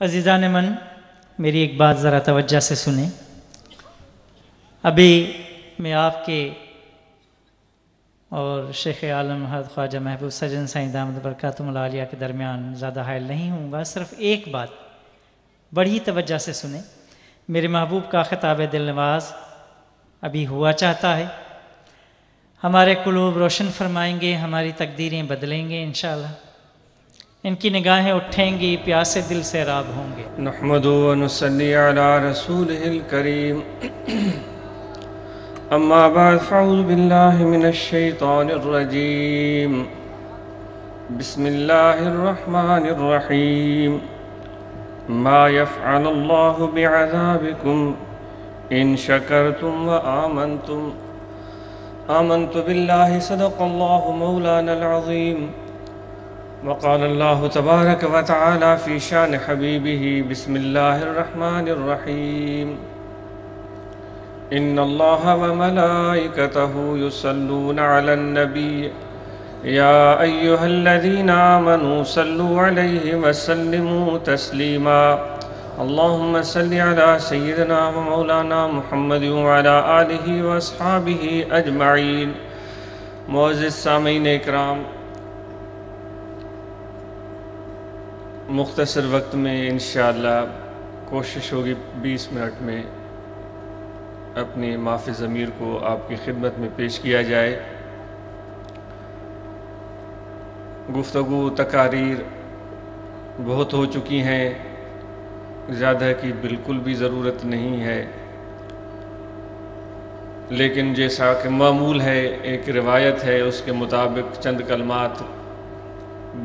عزیزان من، میری ایک بات ذرا توجہ سے سنیں۔ ابھی میں آپ کے اور شیخ عالم حضرت خواجہ محبوب سجن سائیں دامت برکاتہم العالیہ کے درمیان زیادہ حائل نہیں ہوں گا، صرف ایک بات بڑی توجہ سے سنیں۔ میرے محبوب کا خطاب دل نواز ابھی ہوا چاہتا ہے، ہمارے قلوب روشن فرمائیں گے، ہماری تقدیریں بدلیں گے انشاءاللہ، ان کی نگاہیں اٹھیں گی، پیاسے دل سے راب ہوں گے۔ نحمد و نصلی علی رسولہ الکریم، اما بعد فاعوذ باللہ من الشیطان الرجیم، بسم اللہ الرحمن الرحیم، ما یفعل اللہ بعذابکم ان شکرتم و آمنتم، آمنت باللہ صدق اللہ مولانا العظیم، وقال اللہ تبارک و تعالی فی شان حبیبہ، بسم اللہ الرحمن الرحیم، ان اللہ و ملائکتہ یصلون علی النبی یا ایہا الذین آمنوا صلوا علیہ وسلموا تسلیما، اللہم صلی علی سیدنا و مولانا محمد وعلی آلہ و اصحابہ اجمعین۔ معزز سامعین اکرام، مختصر وقت میں انشاءاللہ کوشش ہوگی 20 منٹ میں اپنی معافی ضمیر کو آپ کی خدمت میں پیش کیا جائے۔ گفتگو تقاریر بہت ہو چکی ہیں، زیادہ کی بالکل بھی ضرورت نہیں ہے، لیکن جیسا کہ معمول ہے، ایک روایت ہے، اس کے مطابق چند کلمات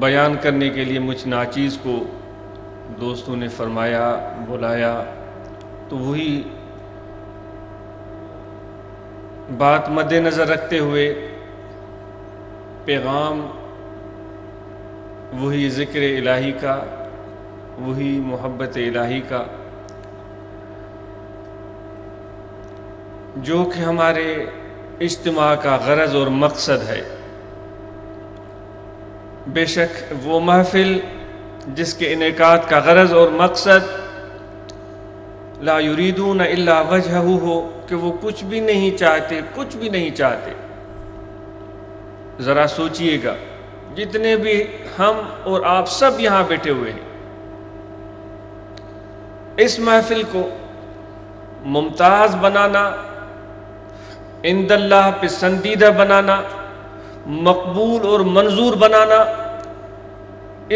بیان کرنے کے لیے مجھ ناچیز کو دوستوں نے فرمایا، بلایا، تو وہی بات مد نظر رکھتے ہوئے پیغام وہی ذکر الہی کا، وہی محبت الہی کا، جو کہ ہمارے اجتماع کا غرض اور مقصد ہے۔ بے شک وہ محفل جس کے انعقاد کا غرض اور مقصد لا یریدون الا وجہہ ہو، کہ وہ کچھ بھی نہیں چاہتے، کچھ بھی نہیں چاہتے۔ ذرا سوچئے گا، جتنے بھی ہم اور آپ سب یہاں بیٹھے ہوئے ہیں، اس محفل کو ممتاز بنانا، عند اللہ پسندیدہ بنانا، مقبول اور منظور بنانا،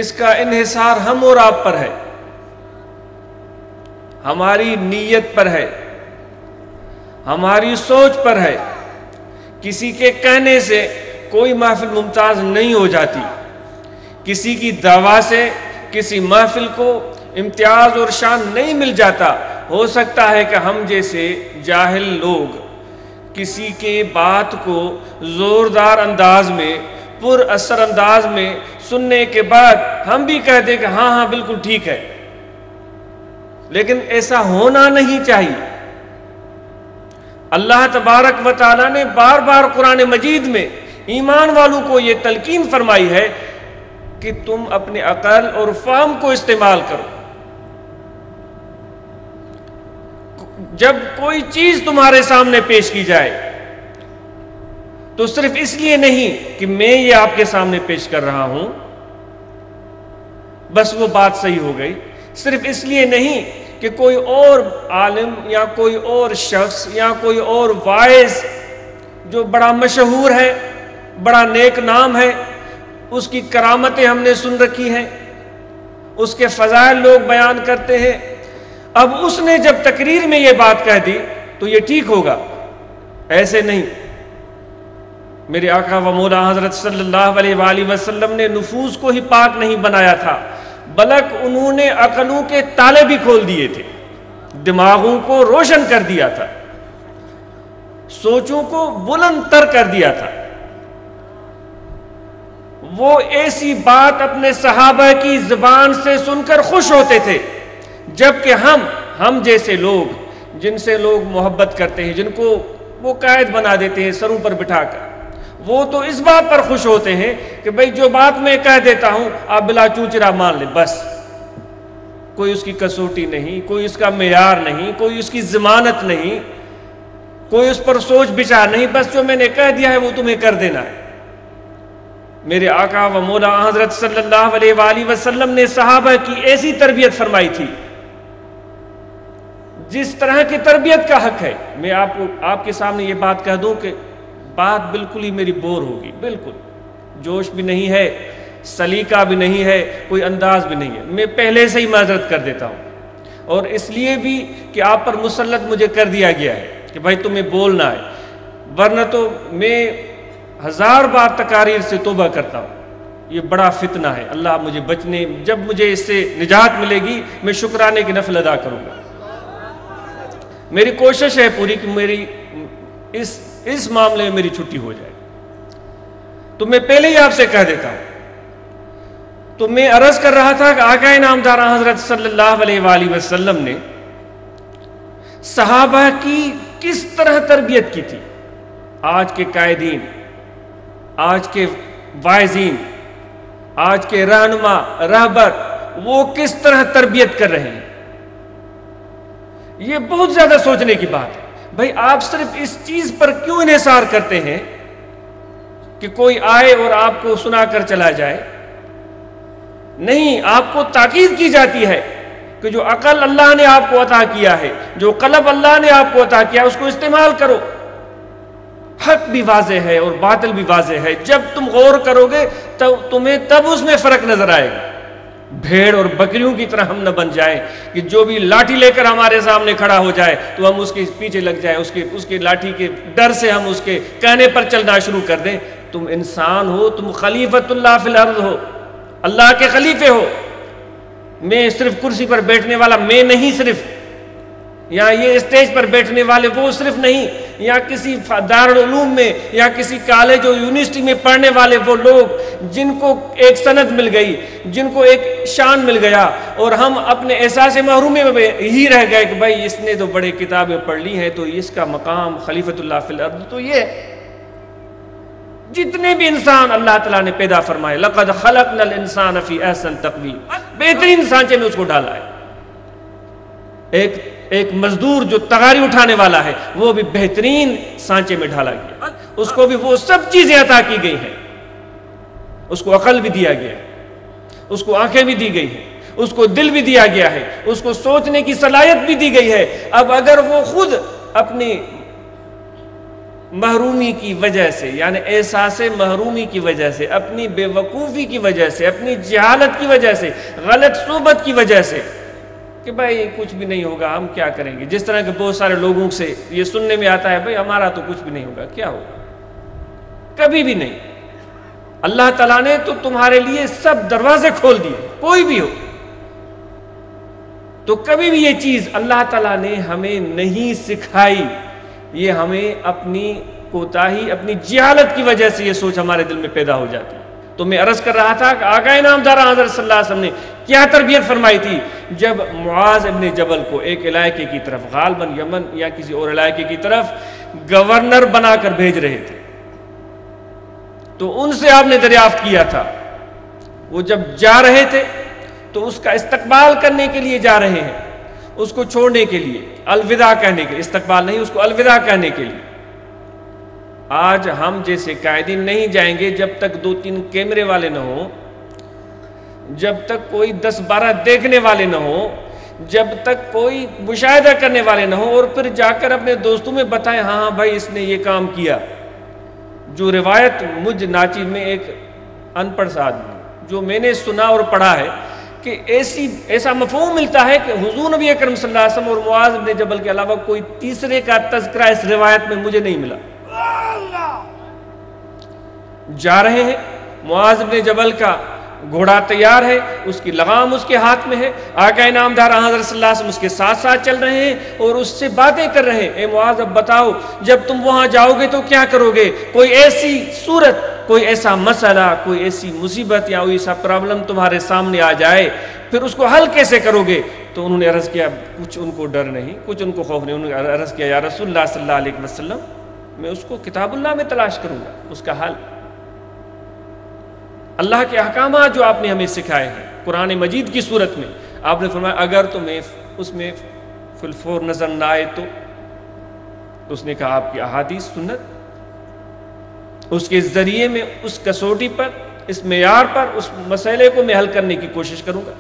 اس کا انحصار ہم اور آپ پر ہے، ہماری نیت پر ہے، ہماری سوچ پر ہے۔ کسی کے کہنے سے کوئی محفل ممتاز نہیں ہو جاتی، کسی کی دعویٰ سے کسی محفل کو امتیاز اور شان نہیں مل جاتا۔ ہو سکتا ہے کہ ہم جیسے جاہل لوگ کسی کے بات کو زوردار انداز میں، پر اثر انداز میں سننے کے بعد ہم بھی کہہ دیں کہ ہاں ہاں بالکل ٹھیک ہے، لیکن ایسا ہونا نہیں چاہیے۔ اللہ تبارک و تعالیٰ نے بار بار قرآن مجید میں ایمان والوں کو یہ تلقین فرمائی ہے کہ تم اپنے عقل اور فہم کو استعمال کرو۔ جب کوئی چیز تمہارے سامنے پیش کی جائے تو صرف اس لیے نہیں کہ میں یہ آپ کے سامنے پیش کر رہا ہوں بس وہ بات صحیح ہو گئی، صرف اس لیے نہیں کہ کوئی اور عالم یا کوئی اور شخص یا کوئی اور واعظ جو بڑا مشہور ہے، بڑا نیک نام ہے، اس کی کرامتیں ہم نے سن رکھی ہیں، اس کے فضائل لوگ بیان کرتے ہیں، اب اس نے جب تقریر میں یہ بات کہہ دی تو یہ ٹھیک ہوگا، ایسے نہیں۔ میرے آقا و مولا حضرت صلی اللہ علیہ وآلہ وسلم نے نفوس کو ہی پاک نہیں بنایا تھا، بلکہ انہوں نے عقلوں کے تالے بھی کھول دیے تھے، دماغوں کو روشن کر دیا تھا، سوچوں کو بلند تر کر دیا تھا۔ وہ ایسی بات اپنے صحابہ کی زبان سے سن کر خوش ہوتے تھے، جبکہ ہم جیسے لوگ جن سے لوگ محبت کرتے ہیں، جن کو وہ قائد بنا دیتے ہیں سروں پر بٹھا کر، وہ تو اس بات پر خوش ہوتے ہیں کہ بھئی جو بات میں کہہ دیتا ہوں آپ بلا چوچرا مان لیں، بس کوئی اس کی کسوٹی نہیں، کوئی اس کا معیار نہیں، کوئی اس کی ضمانت نہیں، کوئی اس پر سوچ بچار نہیں، بس جو میں نے کہہ دیا ہے وہ تمہیں کر دینا ہے۔ میرے آقا و مولا حضرت صلی اللہ علیہ وآلہ وسلم نے صحابہ کی ایسی تربیت فرمائی تھی جس طرح کی تربیت کا حق ہے۔ میں آپ کے سامنے یہ بات کہہ دوں کہ بات بالکل ہی میری بور ہوگی، بالکل جوش بھی نہیں ہے، سلیقہ بھی نہیں ہے، کوئی انداز بھی نہیں ہے، میں پہلے سے ہی معذرت کر دیتا ہوں، اور اس لیے بھی کہ آپ پر مسلط مجھے کر دیا گیا ہے کہ بھائی تمہیں بولنا ہے، ورنہ تو میں 1000 بار تقاریر سے توبہ کرتا ہوں۔ یہ بڑا فتنہ ہے، اللہ مجھے بچنے، جب مجھے اس سے نجات ملے گی میں شکرانے کی نفل ادا کروں گا۔ میری کوشش ہے پوری کہ میری اس معاملے میں میری چھٹی ہو جائے، تو میں پہلے ہی آپ سے کہہ دیتا ہوں۔ تو میں عرض کر رہا تھا کہ آقا نامدار حضرت صلی اللہ علیہ وآلہ وسلم نے صحابہ کی کس طرح تربیت کی تھی۔ آج کے قائدین، آج کے واعظین، آج کے رہنما رہبر وہ کس طرح تربیت کر رہے ہیں، یہ بہت زیادہ سوچنے کی بات ہے۔ بھائی آپ صرف اس چیز پر کیوں انحصار کرتے ہیں کہ کوئی آئے اور آپ کو سنا کر چلا جائے؟ نہیں، آپ کو تاکید کی جاتی ہے کہ جو عقل اللہ نے آپ کو عطا کیا ہے، جو قلب اللہ نے آپ کو عطا کیا ہے، اس کو استعمال کرو۔ حق بھی واضح ہے اور باطل بھی واضح ہے، جب تم غور کرو گے تو تمہیں تب اس میں فرق نظر آئے گا۔ بھیڑ اور بکریوں کی طرح ہم نہ بن جائیں کہ جو بھی لاٹھی لے کر ہمارے سامنے کھڑا ہو جائے تو ہم اس کے پیچھے لگ جائیں، اس کے لاٹھی کے ڈر سے ہم اس کے کہنے پر چلنا شروع کر دیں۔ تم انسان ہو، تم خلیفۃ اللہ فی الارض ہو، اللہ کے خلیفے ہو۔ میں صرف کرسی پر بیٹھنے والا میں نہیں، صرف یا یہ اسٹیج پر بیٹھنے والے وہ صرف نہیں، یا کسی دارالعلوم میں یا کسی کالج اور یونیورسٹی میں پڑھنے والے وہ لوگ جن کو ایک سند مل گئی، جن کو ایک شان مل گیا، اور ہم اپنے احساس محرومی میں ہی رہ گئے کہ بھائی اس نے تو بڑے کتابیں پڑھ لی ہیں تو اس کا مقام خلیفۃ اللہ فی الارض۔ تو یہ جتنے بھی انسان اللہ تعالیٰ نے پیدا فرمائے، لقد خلقنا الانسان فی احسن تقویم، بہترین سانچے میں اس کو ڈالا ہے۔ ایک مزدور جو تغاری اٹھانے والا ہے وہ بھی بہترین سانچے میں ڈالا گیا، اس کو بھی وہ سب چیزیں عطا کی گئی ہیں، اس کو عقل بھی دیا گیا ہے، اس کو آنکھیں بھی دی گئی ہیں، اس کو دل بھی دیا گیا ہے، اس کو سوچنے کی صلاحیت بھی دی گئی ہے۔ اب اگر وہ خود اپنی محرومی کی وجہ سے، یعنی احساس محرومی کی وجہ سے، اپنی بے وقوفی کی وجہ سے، اپنی جہالت کی وجہ سے، غلط صحبت کی وجہ سے کہ بھائی کچھ بھی نہیں ہوگا، ہم کیا کریں گے، جس طرح کہ بہت سارے لوگوں سے یہ سننے میں آتا ہے بھائی ہمارا تو کچھ بھی نہیں ہوگا، کیا ہوگا؟ کبھی بھی نہیں۔ اللہ تعالیٰ نے تو تمہارے لیے سب دروازے کھول دیے، کوئی بھی ہو تو کبھی بھی یہ چیز اللہ تعالیٰ نے ہمیں نہیں سکھائی۔ یہ ہمیں اپنی کوتاہی، اپنی جہالت کی وجہ سے یہ سوچ ہمارے دل میں پیدا ہو جاتی ہے۔ تو میں عرض کر رہا تھا کہ آقا نامدار حضرت صلی اللہ علیہ وسلم نے کیا تربیت فرمائی تھی جب معاذ ابن جبل کو ایک علاقے کی طرف، غالباً یمن یا کسی اور علاقے کی طرف گورنر بنا کر بھیج رہے تھے، تو ان سے آپ نے دریافت کیا تھا، وہ جب جا رہے تھے تو اس کا استقبال کرنے کے لیے جا رہے ہیں، اس کو چھوڑنے کے لیے، الوداع کہنے کے، استقبال نہیں، اس کو الوداع کہنے کے لیے۔ آج ہم جیسے قائدین نہیں جائیں گے جب تک 2-3 کیمرے والے نہ ہوں، جب تک کوئی 10-12 دیکھنے والے نہ ہوں، جب تک کوئی مشاہدہ کرنے والے نہ ہوں، اور پھر جا کر اپنے دوستوں میں بتائیں ہاں بھائی اس نے یہ کام کیا۔ جو روایت مجھ ناچیز میں ایک ان پڑھ سا آدمی جو میں نے سنا اور پڑھا ہے کہ ایسا مفہوم ملتا ہے کہ حضور نبی اکرم صلی اللہ علیہ وسلم اور معاذ بن جبل کے علاوہ کوئی تیسرے کا تذکرہ اس روایت میں مجھے نہیں ملا۔ جا رہے ہیں، معاذ بن جبل کا گھوڑا تیار ہے، اس کی لگام اس کے ہاتھ میں ہے، آقا انعامدار حضرت صلی اللہ علیہ وسلم اس کے ساتھ ساتھ چل رہے ہیں اور اس سے باتیں کر رہے ہیں۔ اے معاذ اب بتاؤ جب تم وہاں جاؤ گے تو کیا کرو گے؟ کوئی ایسی صورت، کوئی ایسا مسئلہ، کوئی ایسی مصیبت یا کوئی ایسا پرابلم تمہارے سامنے آ جائے، پھر اس کو حل کیسے کرو گے؟ تو انہوں نے عرض کیا، کچھ ان کو ڈر نہیں، کچھ ان کو خوف نہیں، انہوں نے عرض کیا یا رسول اللہ صلی اللہ علیہ وسلم میں اس کو کتاب اللہ میں تلاش کروں گا، اس کا حل۔ اللہ کے احکامات جو آپ نے ہمیں سکھائے ہیں قرآن مجید کی صورت میں، آپ نے فرمایا اگر تمہیں اس میں فی الفور نظر نہ آئے تو اس نے کہا آپ کی احادیث سنت، اس کے ذریعے میں اس کسوٹی پر، اس معیار پر اس مسئلے کو میں حل کرنے کی کوشش کروں گا۔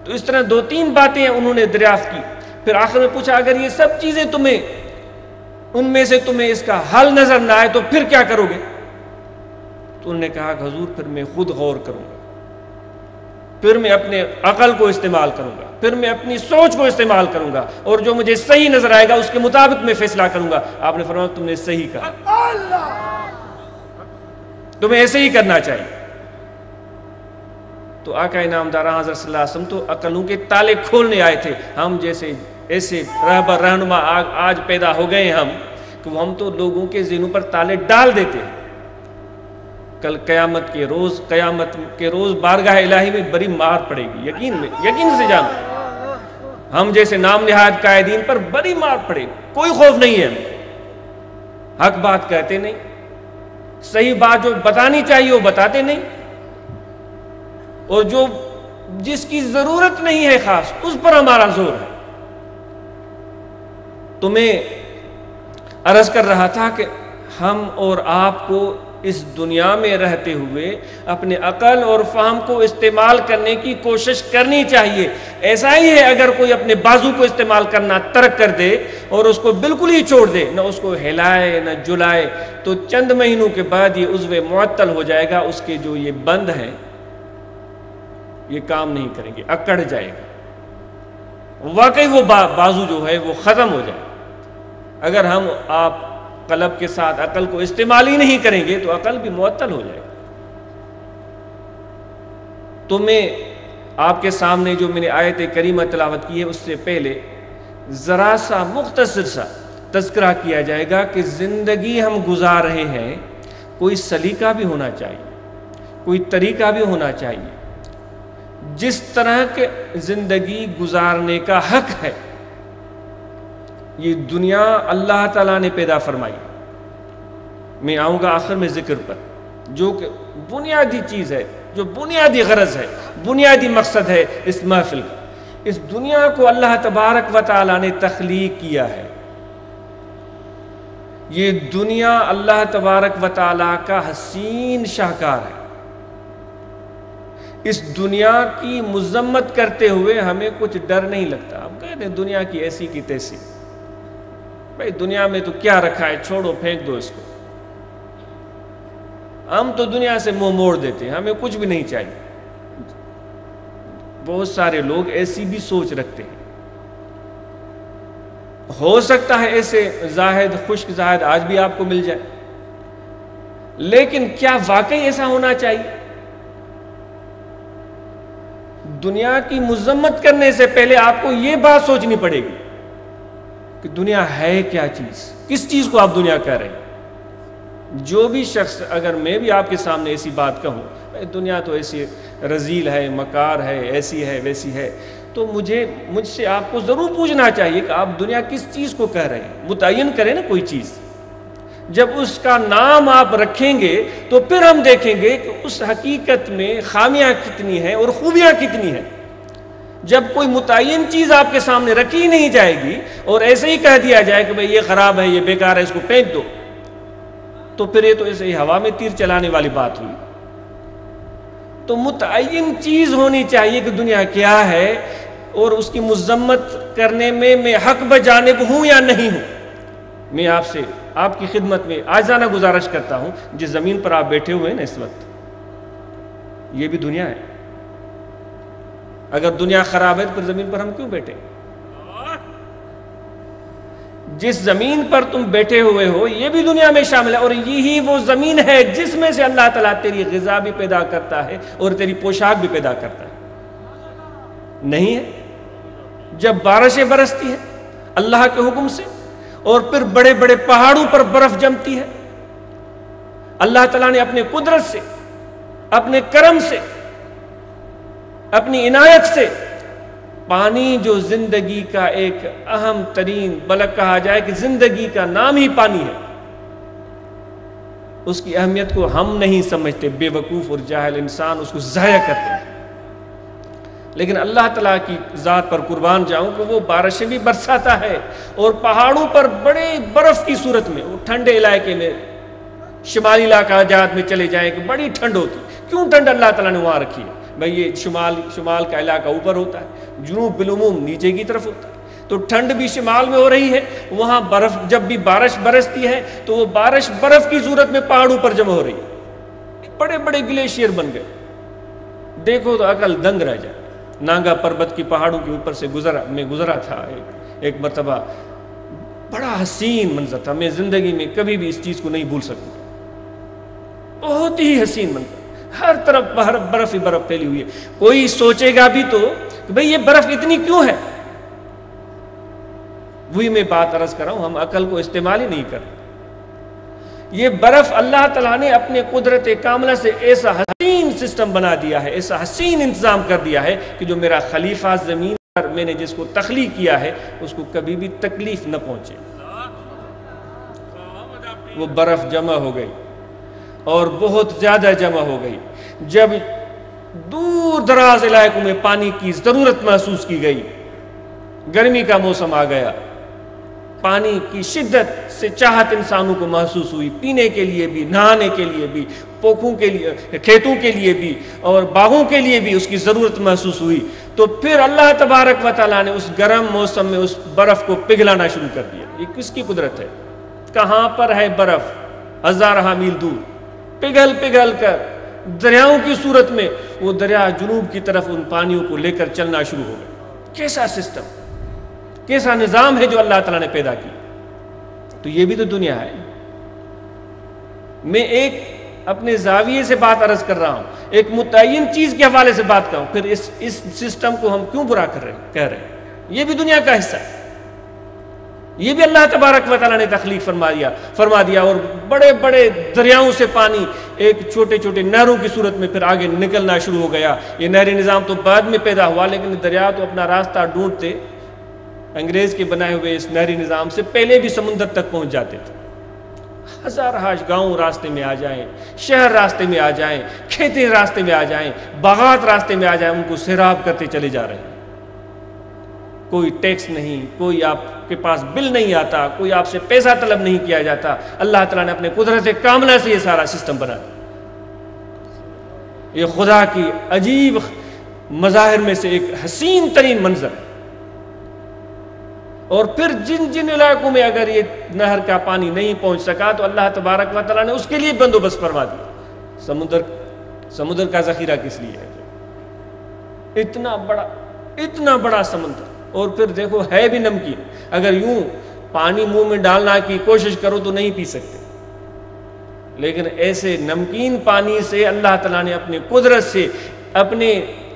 تو اس طرح 2-3 باتیں انہوں نے دریافت کی، پھر آخر میں پوچھا اگر یہ سب چیزیں تمہیں ان میں سے تمہیں اس کا حل نظر نہ آئے تو پھر کیا کرو گے؟ تو انہوں نے کہا کہ حضور پھر میں خود غور کروں گا، پھر میں اپنے عقل کو استعمال کروں گا، پھر میں اپنی سوچ کو استعمال کروں گا، اور جو مجھے صحیح نظر آئے گا اس کے مطابق میں فیصلہ کروں گا۔ آپ نے فرمایا تم نے صحیح کہا، تمہیں ایسے ہی کرنا چاہیے۔ تو آقا انعامدار حضرت صلی اللہ علیہ وسلم تو عقلوں کے تالے کھولنے آئے تھے۔ ہم جیسے ایسے رہبر رہنما آج پیدا ہو گئے ہم کہ ہم تو لوگوں کے ذہنوں پر تالے ڈال دیتے ہیں۔ کل قیامت کے روز بارگاہ الہی میں بڑی مار پڑے گی، یقین سے جانو، ہم جیسے نام نہاد قائدین پر بڑی مار پڑے گی۔ کوئی خوف نہیں ہے، حق بات کہتے نہیں، صحیح بات جو بتانی چاہیے وہ بتاتے نہیں، اور جو جس کی ضرورت نہیں ہے خاص اس پر ہمارا زور ہے۔ تو میں عرض کر رہا تھا کہ ہم اور آپ کو اس دنیا میں رہتے ہوئے اپنے عقل اور فہم کو استعمال کرنے کی کوشش کرنی چاہیے۔ ایسا ہی ہے اگر کوئی اپنے بازو کو استعمال کرنا ترک کر دے اور اس کو بالکل ہی چھوڑ دے، نہ اس کو ہلائے نہ جلائے، تو چند مہینوں کے بعد یہ عضو معطل ہو جائے گا، اس کے جو یہ بند ہیں یہ کام نہیں کریں گے، اکڑ جائے گا، واقعی وہ بازو جو ہے وہ ختم ہو جائے گا۔ اگر ہم آپ قلب کے ساتھ عقل کو استعمال ہی نہیں کریں گے تو عقل بھی معطل ہو جائے گا۔ تو میں آپ کے سامنے جو میں نے آیت کریمہ تلاوت کی ہے اس سے پہلے ذرا سا مختصر سا تذکرہ کیا جائے گا کہ زندگی ہم گزار رہے ہیں، کوئی سلیقہ بھی ہونا چاہیے، کوئی طریقہ بھی ہونا چاہیے۔ جس طرح کے زندگی گزارنے کا حق ہے یہ دنیا اللہ تعالیٰ نے پیدا فرمائی۔ میں آؤں گا آخر میں ذکر پر، جو کہ بنیادی چیز ہے، جو بنیادی غرض ہے، بنیادی مقصد ہے اس محفل کا۔ اس دنیا کو اللہ تبارک و تعالیٰ نے تخلیق کیا ہے۔ یہ دنیا اللہ تبارک و تعالیٰ کا حسین شاہکار ہے۔ اس دنیا کی مذمت کرتے ہوئے ہمیں کچھ ڈر نہیں لگتا۔ ہم کہتے ہیں دنیا کی ایسی کی تیسی، بھائی دنیا میں تو کیا رکھا ہے، چھوڑو پھینک دو اس کو۔ ہم تو دنیا سے منہ موڑ دیتے ہیں، ہمیں کچھ بھی نہیں چاہیے۔ بہت سارے لوگ ایسی بھی سوچ رکھتے ہیں۔ ہو سکتا ہے ایسے زاہد، خشک زاہد آج بھی آپ کو مل جائے، لیکن کیا واقعی ایسا ہونا چاہیے؟ دنیا کی مذمت کرنے سے پہلے آپ کو یہ بات سوچنی پڑے گی کہ دنیا ہے کیا چیز، کس چیز کو آپ دنیا کہہ رہے ہیں۔ جو بھی شخص، اگر میں بھی آپ کے سامنے ایسی بات کہوں دنیا تو ایسی رذیل ہے، مکار ہے، ایسی ہے ویسی ہے، تو مجھ سے آپ کو ضرور پوچھنا چاہیے کہ آپ دنیا کس چیز کو کہہ رہے ہیں، متعین کریں نا کوئی چیز۔ جب اس کا نام آپ رکھیں گے تو پھر ہم دیکھیں گے کہ اس حقیقت میں خامیاں کتنی ہیں اور خوبیاں کتنی ہیں۔ جب کوئی متعین چیز آپ کے سامنے رکھی نہیں جائے گی اور ایسے ہی کہہ دیا جائے کہ بھئی یہ خراب ہے، یہ بیکار ہے، اس کو پھینک دو، تو پھر یہ تو ایسے ہی ہوا میں تیر چلانے والی بات ہوئی۔ تو متعین چیز ہونی چاہیے کہ دنیا کیا ہے، اور اس کی مذمت کرنے میں میں حق بجانب ہوں یا نہیں ہوں۔ میں آپ سے، آپ کی خدمت میں عاجزانہ گزارش کرتا ہوں، جس زمین پر آپ بیٹھے ہوئے ہیں نا اس وقت، یہ بھی دنیا ہے۔ اگر دنیا خراب ہے تو پھر زمین پر ہم کیوں بیٹھے؟ جس زمین پر تم بیٹھے ہوئے ہو یہ بھی دنیا میں شامل ہے، اور یہی وہ زمین ہے جس میں سے اللہ تعالیٰ تیری غذا بھی پیدا کرتا ہے اور تیری پوشاک بھی پیدا کرتا ہے۔ نہیں ہے؟ جب بارشیں برستی ہیں اللہ کے حکم سے، اور پھر بڑے بڑے پہاڑوں پر برف جمتی ہے، اللہ تعالیٰ نے اپنے قدرت سے، اپنے کرم سے، اپنی عنایت سے پانی، جو زندگی کا ایک اہم ترین، بلکہ کہا جائے کہ زندگی کا نام ہی پانی ہے، اس کی اہمیت کو ہم نہیں سمجھتے، بے وقوف اور جاہل انسان اس کو ضائع کرتے ہیں۔ لیکن اللہ تعالیٰ کی ذات پر قربان جاؤں کہ وہ بارشیں بھی برساتا ہے، اور پہاڑوں پر بڑے برف کی صورت میں، وہ ٹھنڈے علاقے میں، شمالی علاقہ جات میں چلے جائیں کہ بڑی ٹھنڈ ہوتی، کیوں ٹھنڈ اللہ تعالیٰ نے وہاں رکھی ہے؟ بھئی یہ شمال کا علاقہ اوپر ہوتا ہے، جنوب بالعموم نیچے کی طرف ہوتا ہے، تو ٹھنڈ بھی شمال میں ہو رہی ہے، وہاں برف، جب بھی بارش برستی ہے تو وہ بارش برف کی صورت میں پہاڑوں پر جمع ہو رہی ہے، بڑے بڑے گلیشیئر بن گئے، دیکھو تو عقل دنگ رہ جائے۔ نانگا پربت کی پہاڑوں کے اوپر سے گزرا تھا ایک مرتبہ، بڑا حسین منظر تھا، میں زندگی میں کبھی بھی اس چیز کو نہیں بھول سکوں، بہت ہی حسین منظر، ہر طرف برف ہی برف پھیلی ہوئی ہے۔ کوئی سوچے گا بھی تو کہ بھئی یہ برف اتنی کیوں ہے؟ وہی میں بات عرض کر رہا ہوں، ہم عقل کو استعمال ہی نہیں کر رہے۔ یہ برف اللہ تعالیٰ نے اپنے قدرت کاملہ سے ایسا حسین سسٹم بنا دیا ہے، ایسا حسین انتظام کر دیا ہے کہ جو میرا خلیفہ زمین پر میں نے جس کو تخلیق کیا ہے اس کو کبھی بھی تکلیف نہ پہنچے۔ وہ برف جمع ہو گئی اور بہت زیادہ جمع ہو گئی، جب دور دراز علاقوں میں پانی کی ضرورت محسوس کی گئی، گرمی کا موسم آ گیا، پانی کی شدت سے چاہت انسانوں کو محسوس ہوئی، پینے کے لیے بھی، نہانے کے لیے بھی، پوکھوں کے لیے، کھیتوں کے لیے بھی اور باغوں کے لیے بھی اس کی ضرورت محسوس ہوئی، تو پھر اللہ تبارک و تعالیٰ نے اس گرم موسم میں اس برف کو پگھلانا شروع کر دیا۔ یہ کس کی قدرت ہے؟ کہاں پر ہے برف؟ ہزارہ میل دور، پگھل کر دریاؤں کی صورت میں وہ دریا جنوب کی طرف ان پانیوں کو لے کر چلنا شروع ہو گیا۔ کیسا سسٹم، کیسا نظام ہے جو اللہ تعالیٰ نے پیدا کیا۔ تو یہ بھی تو دنیا ہے۔ میں ایک اپنے زاویے سے بات عرض کر رہا ہوں، ایک متعین چیز کے حوالے سے بات کروں، پھر اس سسٹم کو ہم کیوں برا کہہ رہے ہیں؟ یہ بھی دنیا کا حصہ ہے، یہ بھی اللہ تبارک و تعالیٰ نے تخلیق فرما دیا، اور بڑے بڑے دریاؤں سے پانی ایک چھوٹے چھوٹے نہروں کی صورت میں پھر آگے نکلنا شروع ہو گیا۔ یہ نہری نظام تو بعد میں پیدا ہوا، لیکن دریا تو اپنا راستہ ڈھونڈتے انگریز کے بنائے ہوئے اس نہری نظام سے پہلے بھی سمندر تک پہنچ جاتے تھے۔ ہزارہ گاؤں راستے میں آ جائیں، شہر راستے میں آ جائیں، کھیتے راستے میں آ جائیں، باغات راستے میں آ جائیں، ان کو سیراب کرتے چلے جا رہے ہیں۔ کوئی ٹیکس نہیں، کوئی آپ کے پاس بل نہیں آتا، کوئی آپ سے پیسہ طلب نہیں کیا جاتا۔ اللہ تعالیٰ نے اپنے قدرت کاملہ سے یہ سارا سسٹم بنا دیا۔ یہ خدا کی عجیب مظاہر میں سے ایک حسین ترین منظر ہے۔ اور پھر جن علاقوں میں اگر یہ نہر کا پانی نہیں پہنچ سکا تو اللہ تبارک و تعالیٰ نے اس کے لیے بندوبست فرما دیا۔ سمندر کا ذخیرہ کس لیے ہے؟ اتنا بڑا سمندر، اور پھر دیکھو ہے بھی نمکین، اگر یوں پانی منہ میں ڈالنا کی کوشش کرو تو نہیں پی سکتے، لیکن ایسے نمکین پانی سے اللہ تعالیٰ نے اپنے قدرت سے اپنے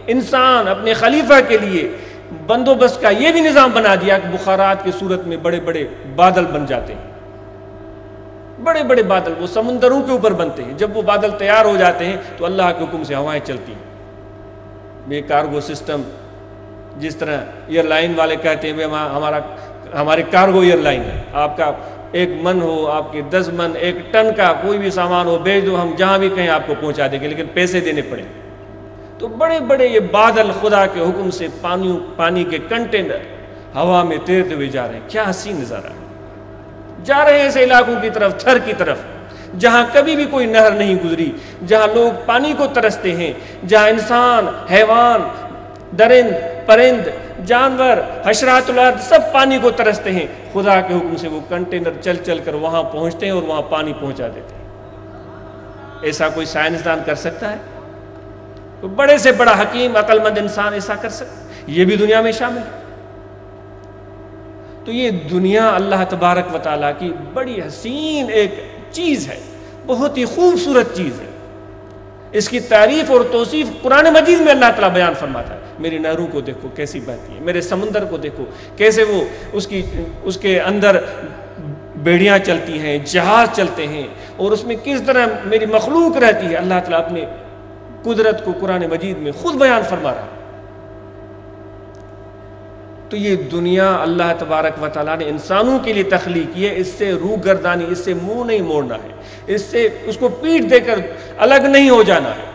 انسان، اپنے خلیفہ کے لیے بندوبست کا یہ بھی نظام بنا دیا کہ بخارات کی صورت میں بڑے بڑے بادل بن جاتے ہیں، بڑے بڑے بادل وہ سمندروں کے اوپر بنتے ہیں۔ جب وہ بادل تیار ہو جاتے ہیں تو اللہ کے حکم سے ہوائیں چلتی ہیں۔ یہ کارگو سسٹم، جس طرح ایئر لائن والے کہتے ہیں ہمارے کارگو ایئر لائن ہے، آپ کا 1 من ہو، آپ کے 10 من 1 ٹن کا کوئی بھی سامان ہو بھیج دو، ہم جہاں بھی کہیں آپ کو پہنچا دیں گے، لیکن پیسے دینے پڑیں۔ تو بڑے بڑے یہ بادل خدا کے حکم سے پانی کے کنٹینر ہوا میں تیرتے ہوئے جا رہے ہیں۔ کیا حسین نظارہ ہے۔ جا رہے ہیں ایسے علاقوں کی طرف، تھر کی طرف، جہاں کبھی بھی کوئی نہر نہیں گزری، جہاں لوگ پانی کو ترستے ہیں، جہاں انسان، حیوان، درند، پرند، جانور، حشرات الارض سب پانی کو ترستے ہیں۔ خدا کے حکم سے وہ کنٹینر چل کر وہاں پہنچتے ہیں اور وہاں پانی پہنچا دیتے ہیں۔ ایسا کوئی سائنسدان کر سکتا ہے؟ تو بڑے سے بڑا حکیم عقل مند انسان ایسا کر سکتا، یہ بھی دنیا میں شامل ہے۔ تو یہ دنیا اللہ تبارک و تعالیٰ کی بڑی حسین ایک چیز ہے، بہت ہی خوبصورت چیز ہے۔ اس کی تعریف اور توصیف قرآن مجید میں اللہ تعالیٰ بیان فرماتا ہے۔ میری نہروں کو دیکھو کیسی بہتی ہے، میرے سمندر کو دیکھو کیسے وہ اس کے اندر بیڑیاں چلتی ہیں، جہاز چلتے ہیں، اور اس میں کس طرح میری مخلوق رہتی ہے۔ اللہ تعالیٰ اپنے قدرت کو قرآن مجید میں خود بیان فرما رہا ہے۔ تو یہ دنیا اللہ تبارک و تعالیٰ نے انسانوں کے لیے تخلیق کی ہے، اس سے روح گردانی، اس سے منہ نہیں موڑنا ہے، اس کو پیٹھ دے کر الگ نہیں ہو جانا ہے۔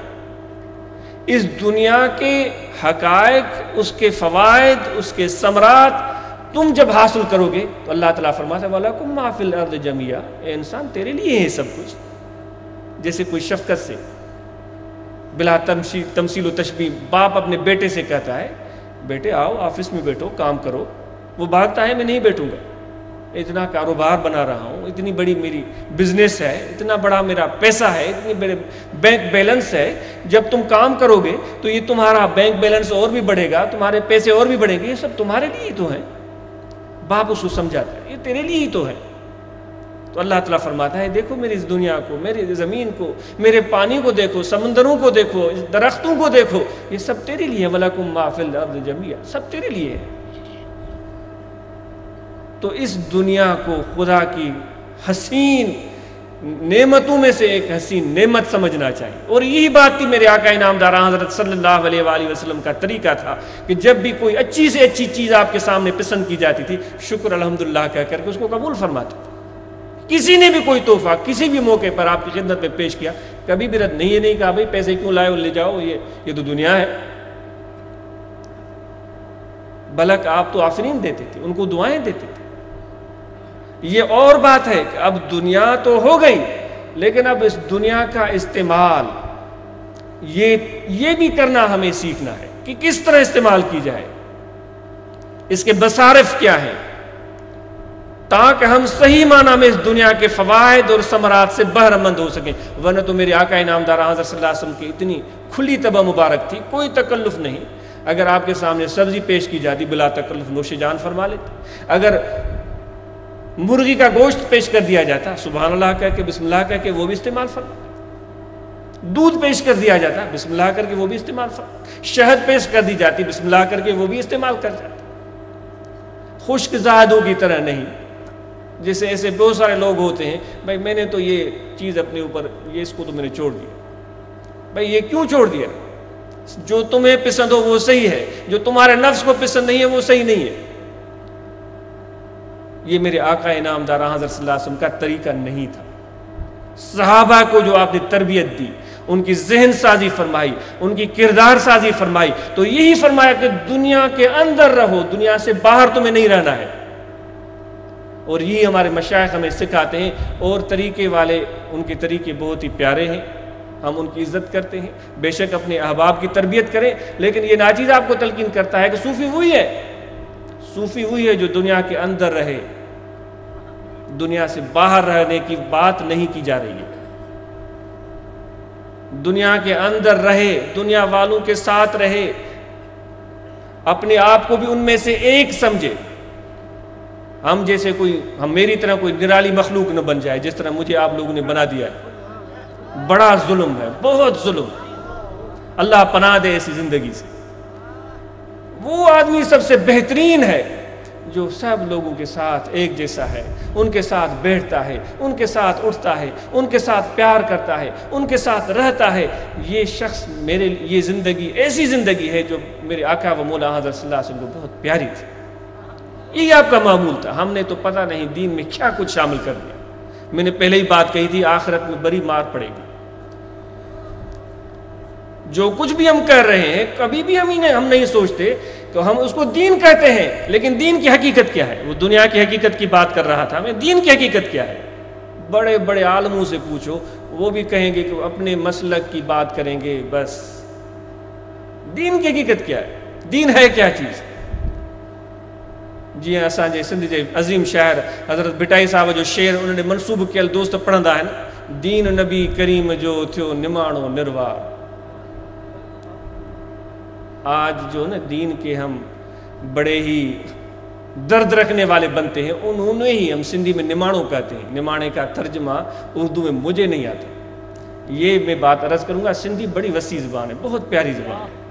اس دنیا کے حقائق، اس کے فوائد، اس کے ثمرات تم جب حاصل کرو گے تو اللہ تعالیٰ فرماتا ہے وَلَكُمْ مَا فِي الْأَرْضِ جَمِيعًا، اے انسان تیرے لیے ہے سب کچھ. جیسے کوئی شفقت سے بلا تمثیل و تشبیہ باپ اپنے بیٹے سے کہتا ہے بیٹے آؤ آفس میں بیٹھو کام کرو، وہ بھاگتا ہے میں نہیں بیٹھوں گا، اتنا کاروبار بنا رہا ہوں، اتنی بڑی میری بزنس ہے، اتنا بڑا میرا پیسہ ہے، اتنی بڑے بینک بیلنس ہے، جب تم کام کرو گے تو یہ تمہارا بینک بیلنس اور بھی بڑھے گا، تمہارے پیسے اور بھی بڑھیں گے، یہ سب تمہارے لیے ہی تو ہیں. باپ اس کو سمجھاتا ہے یہ تیرے لیے ہی تو ہے. تو اللہ تعالیٰ فرماتا ہے دیکھو میری اس دنیا کو، میری زمین کو، میرے پانی کو دیکھو، سمندروں کو دیکھو، درختوں کو دیکھو، یہ سب تیرے لیے ہے. وَلَكُمْ مَا فِي الْأَرْضِ جَمِيعًا، سب تیرے لیے ہے. تو اس دنیا کو خدا کی حسین نعمتوں میں سے ایک حسین نعمت سمجھنا چاہیے. اور یہی بات تھی میرے آقا انعامدار حضرت صلی اللہ علیہ وآلہ وسلم کا طریقہ تھا کہ جب بھی کوئی اچھی سے اچھی چیز آپ کے سامنے پسند کی جاتی تھی شکر الحمدللہ کہہ کر کے اس کو قبول فرماتے تھے. کسی نے بھی کوئی تحفہ کسی بھی موقع پر آپ کی خدمت میں پیش کیا کبھی بھی رد نہیں، یہ نہیں کہا بھائی پیسے کیوں لائے لے جاؤ، یہ تو دنیا ہے. بلکہ آپ تو آفرین دیتے تھے، ان کو دعائیں دیتے تھے. یہ اور بات ہے کہ اب دنیا تو ہو گئی لیکن اب اس دنیا کا استعمال یہ بھی کرنا ہمیں سیکھنا ہے کہ کس طرح استعمال کی جائے، اس کے مصارف کیا ہیں، تاکہ ہم صحیح معنی میں اس دنیا کے فوائد اور ثمرات سے بہرہ مند ہو سکیں. ورنہ تو میرے آقا انعامدار حضرت صلی اللہ علیہ وسلم کی اتنی کھلی طبع مبارک تھی، کوئی تکلف نہیں. اگر آپ کے سامنے سبزی پیش کی جاتی بلا تکلف نوش جان فرما لیتے. اگر مرغی کا گوشت پیش کر دیا جاتا سبحان اللہ کہہ کے بسم اللہ کہہ کے وہ بھی استعمال فرما. دودھ پیش کر دیا جاتا بسم اللہ کر کے وہ بھی استعمال فرما. شہد پیش کر دی جاتی بسم اللہ کر کے وہ بھی استعمال کر جاتا. خشک زادوں کی طرح نہیں، جیسے ایسے بہت سارے لوگ ہوتے ہیں بھائی میں نے تو یہ چیز اپنے اوپر اس کو تو میں نے چھوڑ دیا. بھائی یہ کیوں چھوڑ دیا؟ جو تمہیں پسند ہو وہ صحیح ہے، جو تمہارے نفس کو پسند نہیں ہے وہ صحیح نہیں ہے. یہ میرے آقا انعامدار حضرت صلی اللہ علیہ وسلم کا طریقہ نہیں تھا. صحابہ کو جو آپ نے تربیت دی، ان کی ذہن سازی فرمائی، ان کی کردار سازی فرمائی، تو یہی فرمایا کہ دنیا کے اندر رہو، دنیا سے باہر تمہیں نہیں رہنا ہے. اور یہی ہمارے مشائخ ہمیں سکھاتے ہیں. اور طریقے والے ان کے طریقے بہت ہی پیارے ہیں، ہم ان کی عزت کرتے ہیں. بے شک اپنے احباب کی تربیت کریں، لیکن یہ ناچیز آپ کو تلقین کرتا ہے کہ صوفی وہی ہے، صوفی وہی ہے جو دنیا کے اندر رہے، دنیا سے باہر رہنے کی بات نہیں کی جا رہی ہے. دنیا کے اندر رہے، دنیا والوں کے ساتھ رہے، اپنے آپ کو بھی ان میں سے ایک سمجھے. ہم جیسے ہم میری طرح کوئی نرالی مخلوق نہ بن جائے جس طرح مجھے آپ لوگوں نے بنا دیا ہے. بڑا ظلم ہے، بہت ظلم. اللہ پناہ دے ایسی زندگی سے. وہ آدمی سب سے بہترین ہے جو سب لوگوں کے ساتھ ایک جیسا ہے، ان کے ساتھ بیٹھتا ہے، ان کے ساتھ اٹھتا ہے، ان کے ساتھ پیار کرتا ہے، ان کے ساتھ رہتا ہے. یہ شخص میرے یہ زندگی ایسی زندگی ہے جو میرے آقا و مولا حضرت صلی اللہ علیہ وسلم کو بہت پیاری تھی. یہی آپ کا معمول تھا. ہم نے تو پتہ نہیں دین میں کیا کچھ شامل کر دیا. میں نے پہلے ہی بات کہی تھی آخرت میں بڑی مار پڑے گی. جو کچھ بھی ہم کر رہے ہیں کبھی بھی ہم نہیں سوچتے کہ ہم اس کو دین کہتے ہیں، لیکن دین کی حقیقت کیا ہے؟ وہ دنیا کی حقیقت کی بات کر رہا تھا میں. دین کی حقیقت کیا ہے؟ بڑے بڑے عالموں سے پوچھو، وہ بھی کہیں گے کہ اپنے مسلک کی بات کریں گے. بس دین کی حقیقت کیا ہے؟ دین ہے کیا چیز؟ جی ہاں، اساں جے سندھ جے عظیم شاعر حضرت بٹائی صاحب جو شعر انہوں نے منسوب کیل دوست پڑھندا ہے نا، دین نبی کریم جو تھو نماڻو نروار. آج جو نا دین کے ہم بڑے ہی درد رکھنے والے بنتے ہیں، انہوں ہی ہم سندھی میں نماڼو کہتے ہیں. نمانے کا ترجمہ اردو میں مجھے نہیں آتا. یہ میں بات عرض کروں گا، سندھی بڑی وسیع زبان ہے، بہت پیاری زبان ہے.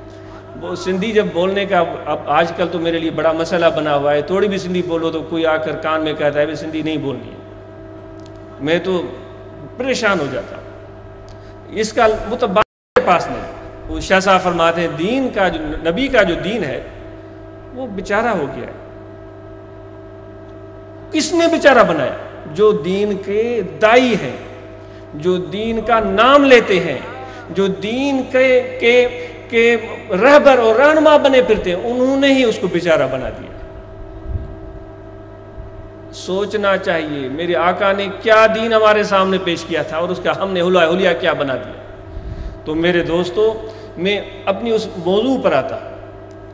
وہ سندھی جب بولنے کا اب آج کل تو میرے لیے بڑا مسئلہ بنا ہوا ہے. تھوڑی بھی سندھی بولو تو کوئی آ کر کان میں کہتا ہے بھی سندھی نہیں بولنی ہے. میں تو پریشان ہو جاتا ہوں. اس کا وہ تو بات میرے پاس نہیں. وہ شاہ صاحب فرماتے ہیں دین کا جو نبی کا جو دین ہے وہ بیچارہ ہو گیا ہے. کس نے بیچارہ بنایا؟ جو دین کے دائی ہیں، جو دین کا نام لیتے ہیں، جو دین کے کے رہبر اور رہنما بنے پھرتے ہیں، انہوں نے ہی اس کو بیچارہ بنا دیا۔ سوچنا چاہیے میرے آقا نے کیا دین ہمارے سامنے پیش کیا تھا اور اس کا ہم نے حلیہ کیا بنا دیا۔ تو میرے دوستو، میں اپنی اس موضوع پر آتا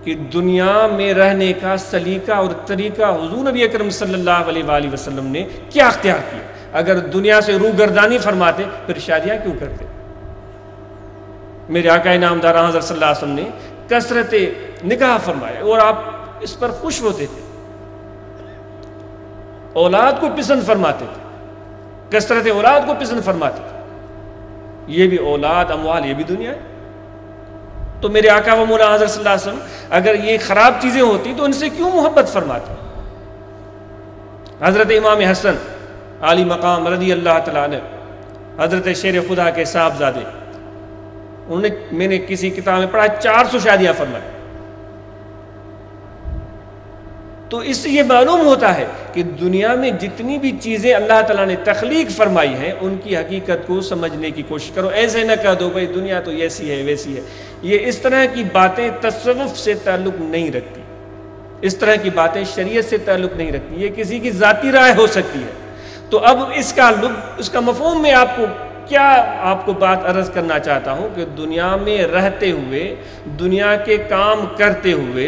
کہ دنیا میں رہنے کا سلیقہ اور طریقہ حضور نبی اکرم صلی اللہ علیہ وآلہ وسلم نے کیا اختیار کیا۔ اگر دنیا سے روگردانی فرماتے پھر شادیاں کیوں کرتے؟ میرے آقا نامدار حضرت صلی اللہ علیہ وسلم نے کثرت نکاح فرمایا اور آپ اس پر خوش ہوتے تھے، اولاد کو پسند فرماتے تھے، کثرت اولاد کو پسند فرماتے تھے۔ یہ بھی اولاد، اموال، یہ بھی دنیا ہے۔ تو میرے آقا و مولا حضرت صلی اللہ علیہ وسلم اگر یہ خراب چیزیں ہوتی تو ان سے کیوں محبت فرماتے؟ حضرت امام حسن عالی مقام رضی اللہ تعالیٰ عنہ، حضرت شیر خدا کے صاحبزادے، میں نے کسی کتاب میں پڑھا 400 شادیاں فرمائی۔ تو اس سے یہ معلوم ہوتا ہے کہ دنیا میں جتنی بھی چیزیں اللہ تعالیٰ نے تخلیق فرمائی ہیں ان کی حقیقت کو سمجھنے کی کوشش کرو۔ ایسے نہ کہہ دو بھائی دنیا تو ایسی ہے ویسی ہے۔ یہ اس طرح کی باتیں تصوف سے تعلق نہیں رکھتی، اس طرح کی باتیں شریعت سے تعلق نہیں رکھتی، یہ کسی کی ذاتی رائے ہو سکتی ہے۔ تو اب اس کا مفہوم میں آپ کو بات عرض کرنا چاہتا ہوں کہ دنیا میں رہتے ہوئے، دنیا کے کام کرتے ہوئے،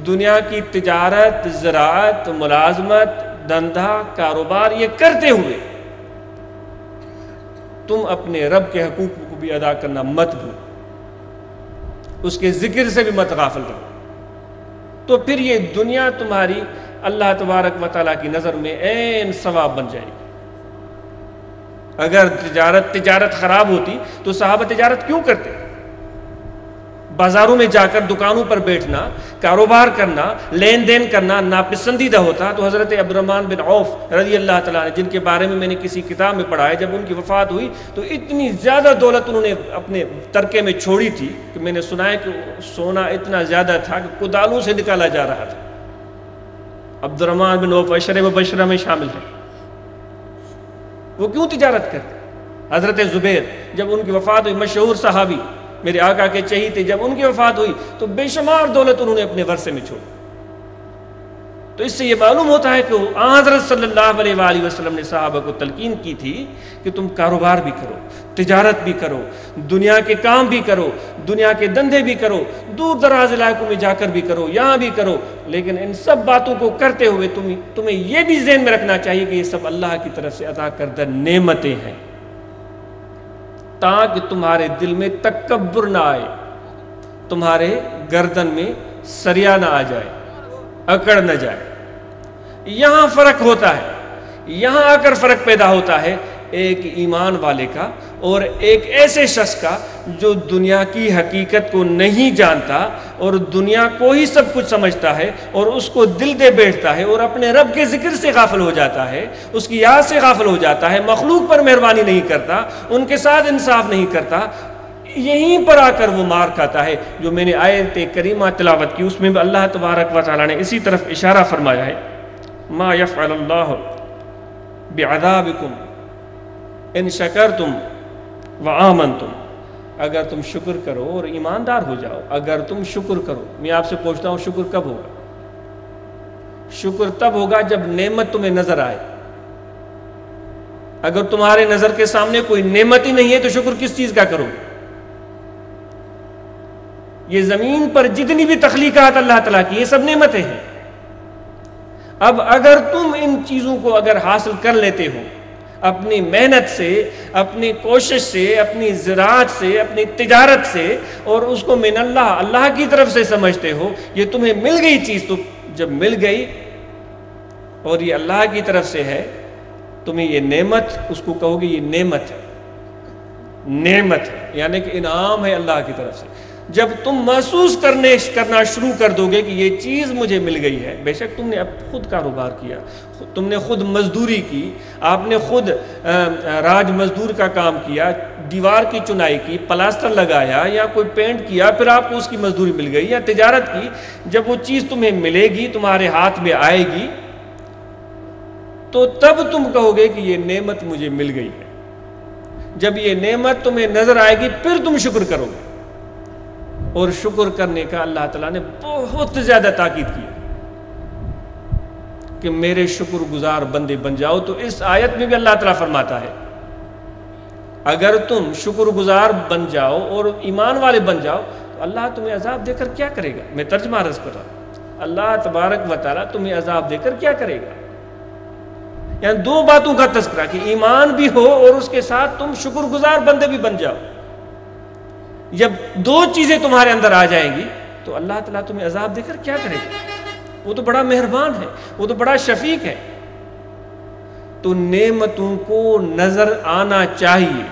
دنیا کی تجارت، زراعت، ملازمت، دھندا، کاروبار یہ کرتے ہوئے تم اپنے رب کے حقوق کو بھی ادا کرنا مت بھولو، اس کے ذکر سے بھی مت غافل رہو۔ تو پھر یہ دنیا تمہاری اللہ تبارک و تعالیٰ کی نظر میں عین ثواب بن جائے گی۔ اگر تجارت خراب ہوتی تو صحابہ تجارت کیوں کرتے؟ بازاروں میں جا کر دکانوں پر بیٹھنا، کاروبار کرنا، لین دین کرنا ناپسندیدہ ہوتا تو حضرت عبد الرحمن بن عوف رضی اللہ تعالیٰ عنہ، جن کے بارے میں نے کسی کتاب میں پڑھا ہے، جب ان کی وفات ہوئی تو اتنی زیادہ دولت انہوں نے اپنے ترکے میں چھوڑی تھی کہ میں نے سنا ہے کہ سونا اتنا زیادہ تھا کہ کدالوں سے نکالا جا رہا تھا۔ عبد الرحمن بن عوف عشرہ مبشرہ میں شامل ہیں۔ وہ کیوں تجارت کرتے؟ حضرت زبیر جب ان کی وفات ہوئی، مشہور صحابی، میرے آقا کے چہیتے، جب ان کی وفات ہوئی تو بے شمار دولت انہوں نے اپنے ورثے میں چھوڑی۔ تو اس سے یہ معلوم ہوتا ہے کہ حضرت صلی اللہ علیہ وآلہ وسلم نے صحابہ کو تلقین کی تھی کہ تم کاروبار بھی کرو، تجارت بھی کرو، دنیا کے کام بھی کرو، دنیا کے دندے بھی کرو، دور دراز علاقوں میں جا کر بھی کرو، یہاں بھی کرو، لیکن ان سب باتوں کو کرتے ہوئے تمہیں یہ بھی ذہن میں رکھنا چاہیے کہ یہ سب اللہ کی طرف سے عطا کردہ نعمتیں ہیں، تاکہ تمہارے دل میں تکبر نہ آئے، تمہارے گردن میں سریا نہ آ جائے، اکڑ نہ جائے۔ یہاں فرق ہوتا ہے، یہاں آ کر فرق پیدا ہوتا ہے ایک ایمان والے کا اور ایک ایسے شخص کا جو دنیا کی حقیقت کو نہیں جانتا اور دنیا کو ہی سب کچھ سمجھتا ہے اور اس کو دل دے بیٹھتا ہے اور اپنے رب کے ذکر سے غافل ہو جاتا ہے، اس کی یاد سے غافل ہو جاتا ہے، مخلوق پر مہربانی نہیں کرتا، ان کے ساتھ انصاف نہیں کرتا۔ یہیں پر آ کر وہ مار کھاتا ہے۔ جو میں نے آیت کریمہ تلاوت کی اس میں بھی اللہ تبارک و تعالیٰ نے اسی طرف اشارہ فرمایا ہے، ما یفعل اللہ بعذابکم ان شکرتم وآمنتم، اگر تم شکر کرو اور ایماندار ہو جاؤ، اگر تم شکر کرو۔ میں آپ سے پوچھتا ہوں شکر کب ہوگا؟ شکر تب ہوگا جب نعمت تمہیں نظر آئے۔ اگر تمہارے نظر کے سامنے کوئی نعمت ہی نہیں ہے تو شکر کس چیز کا کرو؟ یہ زمین پر جتنی بھی تخلیقات اللہ تعالیٰ کی یہ سب نعمتیں ہیں۔ اب اگر تم ان چیزوں کو اگر حاصل کر لیتے ہو اپنی محنت سے، اپنی کوشش سے، اپنی زراعت سے، اپنی تجارت سے، اور اس کو من اللہ کی طرف سے سمجھتے ہو، یہ تمہیں مل گئی چیز، تو جب مل گئی اور یہ اللہ کی طرف سے ہے، تمہیں یہ نعمت، اس کو کہو گے یہ نعمت ہے، نعمت ہے، یعنی کہ انعام ہے اللہ کی طرف سے۔ جب تم محسوس کرنا شروع کر دو گے کہ یہ چیز مجھے مل گئی ہے، بے شک تم نے اب خود کاروبار کیا، تم نے خود مزدوری کی، آپ نے خود راج مزدور کا کام کیا، دیوار کی چنائی کی، پلاسٹر لگایا یا کوئی پینٹ کیا، پھر آپ کو اس کی مزدوری مل گئی، یا تجارت کی، جب وہ چیز تمہیں ملے گی، تمہارے ہاتھ میں آئے گی، تو تب تم کہو گے کہ یہ نعمت مجھے مل گئی ہے۔ جب یہ نعمت تمہیں نظر آئے گی پھر تم شکر کرو گے۔ اور شکر کرنے کا اللہ تعالیٰ نے بہت زیادہ تاکید کی کہ میرے شکر گزار بندے بن جاؤ. تو اس آیت میں بھی اللہ تعالیٰ فرماتا ہے اگر تم شکر گزار بن جاؤ اور ایمان والے بن جاؤ تو اللہ تمہیں عذاب دے کر کیا کرے گا. میں ترجمہ عرض کر رہا ہوں, اللہ تبارک و تعالیٰ تمہیں عذاب دے کر کیا کرے گا. یعنی دو باتوں کا تذکرہ کہ ایمان بھی ہو اور اس کے ساتھ تم شکر گزار بندے بھی بن جاؤ. جب دو چیزیں تمہارے اندر آ جائیں گی تو اللہ تعالیٰ تمہیں عذاب دے کر کیا کرے گا. وہ تو بڑا مہربان ہے, وہ تو بڑا شفیق ہے. تو نعمتوں کو نظر آنا چاہیے.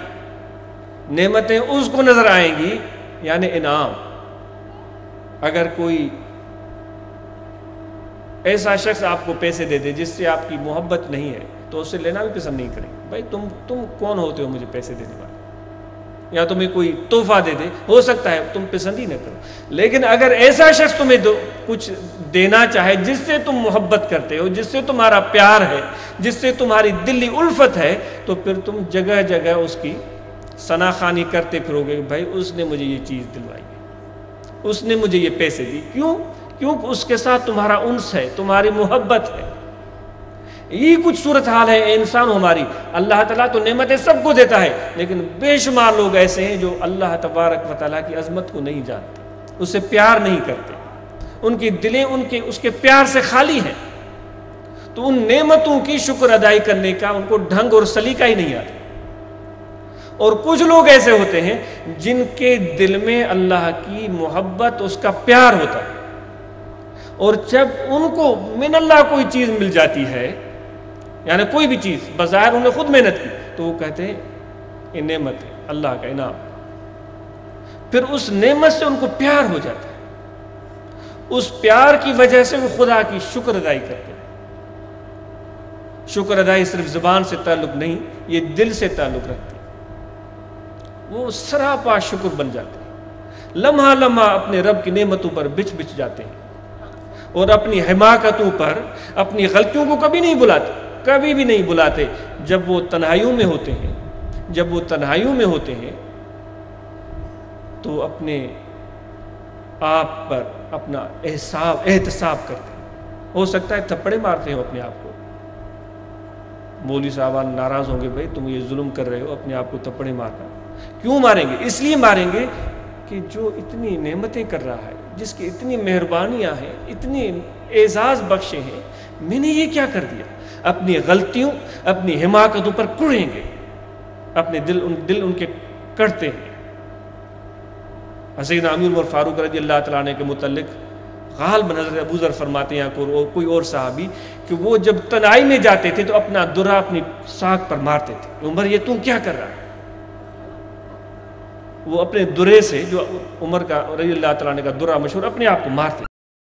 نعمتیں اس کو نظر آئیں گی یعنی انعام. اگر کوئی ایسا شخص آپ کو پیسے دے دے جس سے آپ کی محبت نہیں ہے تو اس سے لینا بھی پسند نہیں کریں. بھائی تم کون ہوتے ہو مجھے پیسے دینے والے. یا تمہیں کوئی تحفہ دے دے, ہو سکتا ہے تم پسند ہی نہ کرو, لیکن اگر ایسا شخص تمہیں کچھ دینا چاہے جس سے تم محبت کرتے ہو, جس سے تمہارا پیار ہے, جس سے تمہاری دلی الفت ہے, تو پھر تم جگہ جگہ اس کی ثنا خوانی کرتے پھرو گے. بھائی اس نے مجھے یہ چیز دلوائی ہے, اس نے مجھے یہ پیسے دی. کیوں اس کے ساتھ تمہارا انس ہے, تمہاری محبت ہے. یہ کچھ صورتحال ہے انسان ہماری. اللہ تعالیٰ تو نعمتیں سب کو دیتا ہے, لیکن بے شمار لوگ ایسے ہیں جو اللہ تبارک و تعالیٰ کی عظمت کو نہیں جانتے, اس سے پیار نہیں کرتے, ان کی دلیں اس کے پیار سے خالی ہیں. تو ان نعمتوں کی شکر ادائی کرنے کا ان کو ڈھنگ اور سلیقہ ہی نہیں آتا. اور کچھ لوگ ایسے ہوتے ہیں جن کے دل میں اللہ کی محبت, اس کا پیار ہوتا ہے, اور جب ان کو من اللہ کوئی چیز مل جاتی ہے, یعنی کوئی بھی چیز بظاہر انہوں نے خود محنت کی, تو وہ کہتے ہیں یہ نعمت ہے, اللہ کا انعام. پھر اس نعمت سے ان کو پیار ہو جاتا ہے. اس پیار کی وجہ سے وہ خدا کی شکر ادائی کرتے ہیں. شکر ادائی صرف زبان سے تعلق نہیں, یہ دل سے تعلق رکھتی ہے. وہ سراپا شکر بن جاتے ہیں. لمحہ لمحہ اپنے رب کی نعمتوں پر بچ جاتے ہیں, اور اپنی حماقتوں پر, اپنی غلطیوں کو کبھی نہیں بلاتے, کبھی بھی نہیں بلاتے. جب وہ تنہائیوں میں ہوتے ہیں تو اپنے آپ پر اپنا احتساب کرتے ہیں. ہو سکتا ہے تھپڑے مارتے ہیں اپنے آپ کو. مولوی صاحبان ناراض ہوں گے, بھائی تم یہ ظلم کر رہے ہو, اپنے آپ کو تھپڑے مارنا. کیوں ماریں گے؟ اس لیے ماریں گے کہ جو اتنی نعمتیں کر رہا ہے, جس کی اتنی مہربانیاں ہیں, اتنی اعزاز بخشے ہیں, میں نے یہ کیا کر دیا. اپنی غلطیوں, اپنی حماقتوں پر کڑیں گے, اپنے دل ان کے کڑتے ہیں. سیدنا امیر عمر فاروق رضی اللہ تعالیٰ عنہ کے متعلق غالب حضرت ابو ذر فرماتے ہیں کوئی اور صحابی کہ وہ جب تنہائی میں جاتے تھے تو اپنا درہ اپنی ساکھ پر مارتے تھے. عمر یہ تم کیا کر رہا ہے؟ وہ اپنے درے سے, جو عمر کا رضی اللہ تعالیٰ عنہ کا درہ مشہور, اپنے آپ کو مارتے.